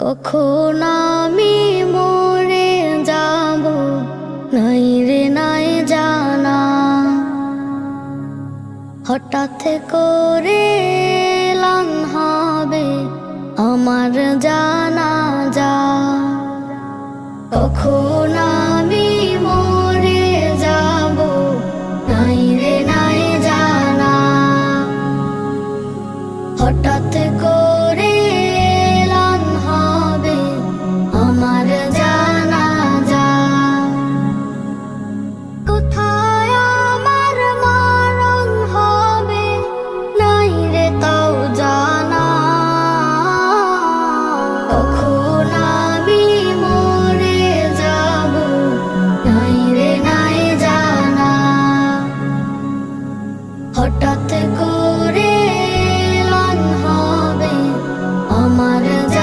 কখন আমি মরে যাব নাই রে নাই জানা, হঠাৎ করে এলান হবে আমার জানাজা। কখন